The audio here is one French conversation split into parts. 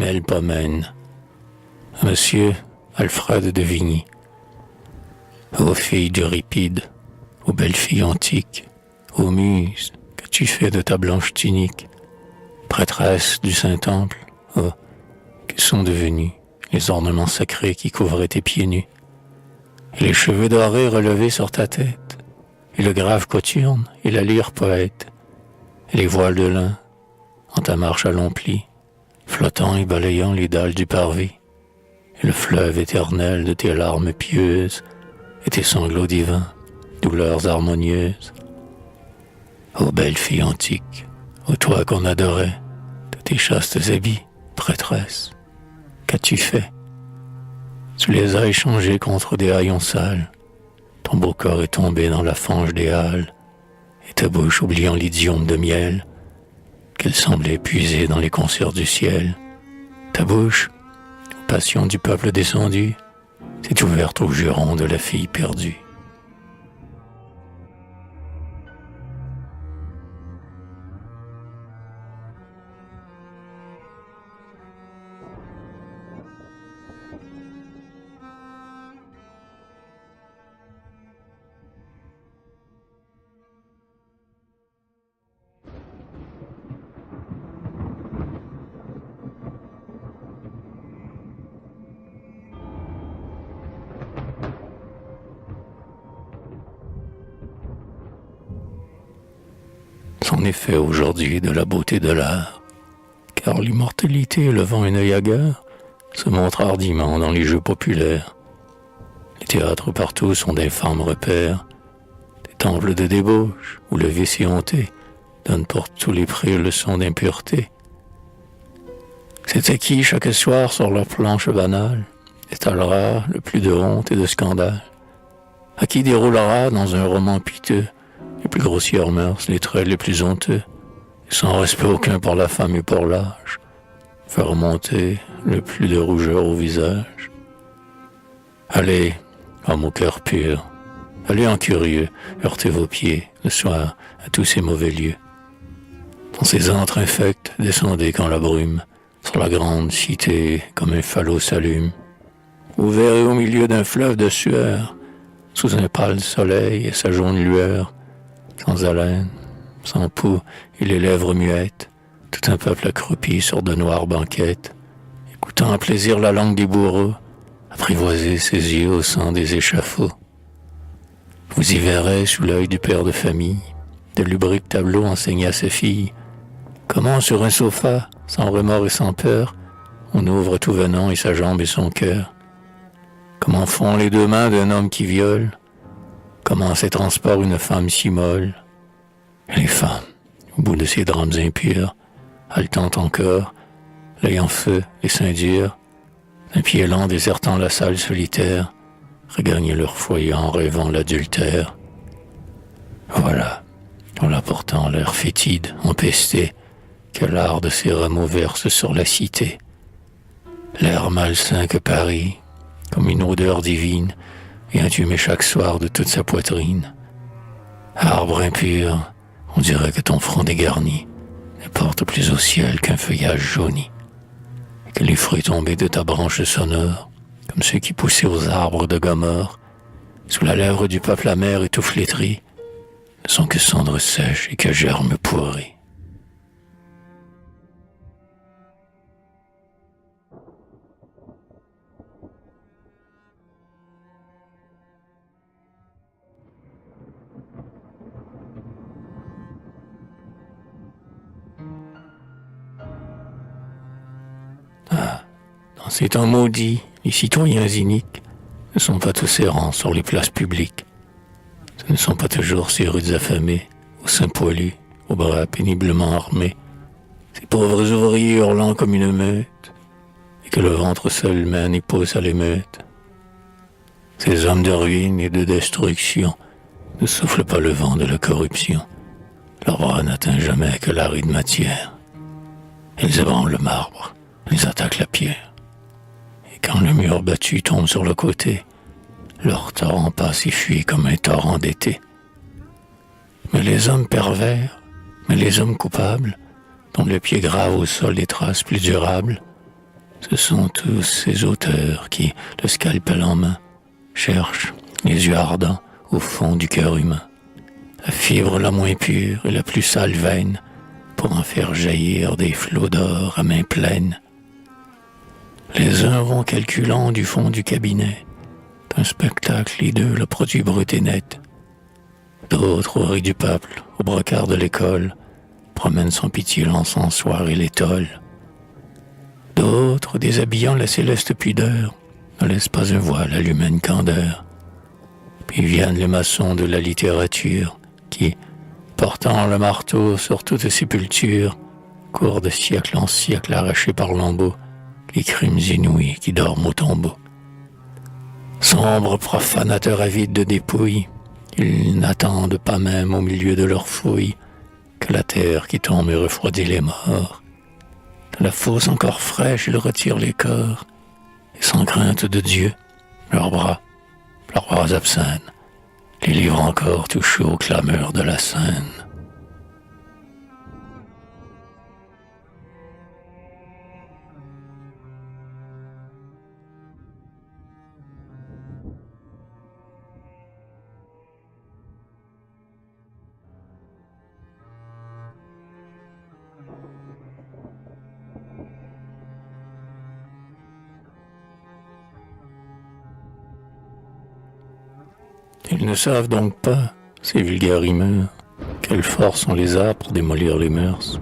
Melpomène, à Monsieur Alfred de Vigny, ô filles d'Euripide, ô belles filles antiques, ô muses, qu'as-tu fait de ta blanche tunique, prêtresse du Saint-Temple, oh, que sont devenus les ornements sacrés qui couvraient tes pieds nus, et les cheveux dorés relevés sur ta tête, et le grave cothurne, et la lyre poète, et les voiles de lin, en ta marche à long pli, flottant et balayant les dalles du parvis, et le fleuve éternel de tes larmes pieuses, et tes sanglots divins, douleurs harmonieuses. Ô belle fille antique, ô toi qu'on adorait, de tes chastes habits, prêtresse, qu'as-tu fait? Tu les as échangés contre des haillons sales, ton beau corps est tombé dans la fange des halles, et ta bouche oubliant l'idiome de miel, qu'elle semblait puiser dans les concerts du ciel. Ta bouche, aux passions du peuple descendu, s'est ouverte aux jurons de la fille perdue. C'en est fait aujourd'hui de la beauté de l'art, car l'immortalité, levant un œil hagard, se montre hardiment dans les jeux populaires. Les théâtres partout sont d'infâmes repères, des temples de débauche où le vice honté donne pour tous les prix leçons d'impureté. C'est à qui chaque soir sur leur planche banale étalera le plus de honte et de scandale, à qui déroulera dans un roman piteux les plus grossières mœurs, les traits les plus honteux, et sans respect aucun pour la femme et pour l'âge, faire monter le plus de rougeur au visage. Allez, homme au cœur pur, allez en curieux, heurtez vos pieds le soir à tous ces mauvais lieux. Dans ces antres infects, descendez quand la brume sur la grande cité comme un falot s'allume. Vous verrez au milieu d'un fleuve de sueur, sous un pâle soleil et sa jaune lueur, sans haleine, sans pouls et les lèvres muettes, tout un peuple accroupi sur de noires banquettes, écoutant à plaisir la langue des bourreaux, apprivoiser ses yeux au sang des échafauds. Vous y verrez, sous l'œil du père de famille, de lubriques tableaux enseignés à ses filles, comment sur un sofa, sans remords et sans peur, on ouvre tout venant et sa jambe et son cœur. Comment font les deux mains d'un homme qui viole, comment s'étransport une femme si molle. Et les femmes, au bout de ces drames impurs, haletantes encore, l'œil en feu, les seins durs, d'un pied lent désertant la salle solitaire, regagnent leur foyer en rêvant l'adultère. Voilà, en l'apportant l'air fétide, empesté, que l'art de ces rameaux verse sur la cité. L'air malsain que Paris, comme une odeur divine, vient humer chaque soir de toute sa poitrine. Arbre impur, on dirait que ton front dégarni ne porte plus au ciel qu'un feuillage jauni, et que les fruits tombés de ta branche sonore, comme ceux qui poussaient aux arbres de Gomorre, sous la lèvre du peuple amer et tout flétri, ne sont que cendres sèches et que germes pourris. Dans ces temps maudits, les citoyens iniques ne sont pas tous errants sur les places publiques. Ce ne sont pas toujours ces rudes affamés, aux seins poilus, aux bras péniblement armés, ces pauvres ouvriers hurlant comme une meute, et que le ventre seul mène et pousse à l'émeute. Ces hommes de ruine et de destruction ne soufflent pas le vent de la corruption. Leur bras n'atteint jamais que l'aride matière. Ils ébranlent le marbre, ils attaquent la pierre. Et quand le mur battu tombe sur le côté, leur torrent passe et fuit comme un torrent d'été. Mais les hommes pervers, mais les hommes coupables, dont le pied grave au sol des traces plus durables, Ce sont tous ces auteurs qui, le scalpel en main, cherchent, les yeux ardents, au fond du cœur humain, la fibre la moins pure et la plus sale veine, pour en faire jaillir des flots d'or à mains pleines. Les uns vont calculant du fond du cabinet, d'un spectacle hideux le produit brut et net. D'autres, au riz du peuple, au brocard de l'école, promènent sans pitié l'encensoir et l'étole. D'autres, déshabillant la céleste pudeur, ne laissent pas un voile à l'humaine candeur. Puis viennent les maçons de la littérature, qui, portant le marteau sur toute sépulture, courent de siècle en siècle arrachés par lambeaux les crimes inouïs qui dorment au tombeau. Sombres profanateurs avides de dépouilles, ils n'attendent pas même au milieu de leurs fouilles que la terre qui tombe et refroidit les morts. De la fosse encore fraîche, ils retirent les corps, et sans crainte de Dieu, leurs bras absents, les livrent encore touchés aux clameurs de la Seine. Ils ne savent donc pas, ces vulgaires rimeurs, quelle force on les a pour démolir les mœurs,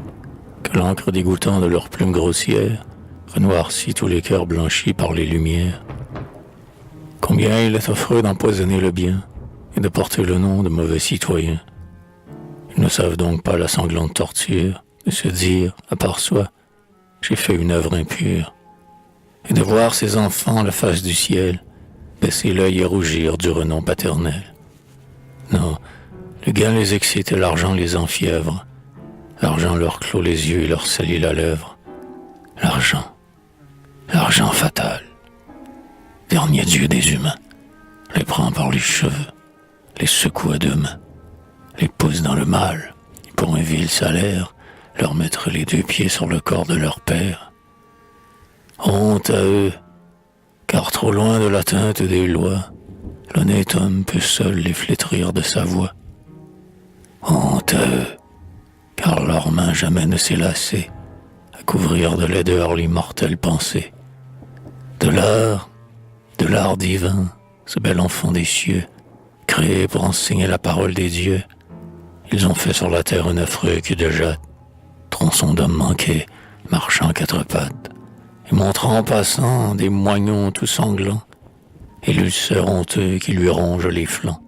que l'encre dégoûtant de leurs plumes grossières renoircit tous les cœurs blanchis par les lumières. Combien il est affreux d'empoisonner le bien et de porter le nom de mauvais citoyen. Ils ne savent donc pas la sanglante torture de se dire, à part soi, j'ai fait une œuvre impure, et de voir ces enfants la face du ciel, baisser l'œil et rougir du renom paternel. Non, le gain les excite et l'argent les enfièvre. L'argent leur clôt les yeux et leur salit la lèvre. L'argent fatal, dernier dieu des humains, les prend par les cheveux, les secoue à deux mains, les pousse dans le mal, et pour un vil salaire, leur mettre les deux pieds sur le corps de leur père. Honte à eux, car trop loin de l'atteinte des lois, l'honnête homme peut seul les flétrir de sa voix. Honte à eux, car leurs mains jamais ne s'est lassée à couvrir de laideur l'immortelle pensée. De l'art divin, ce bel enfant des cieux, créé pour enseigner la parole des dieux, ils ont fait sur la terre un affreux cul de jatte, tronçon d'homme manqué, marchant à quatre pattes, et montrant en passant des moignons tout sanglants, et l'ulcère honteux qui lui ronge les flancs.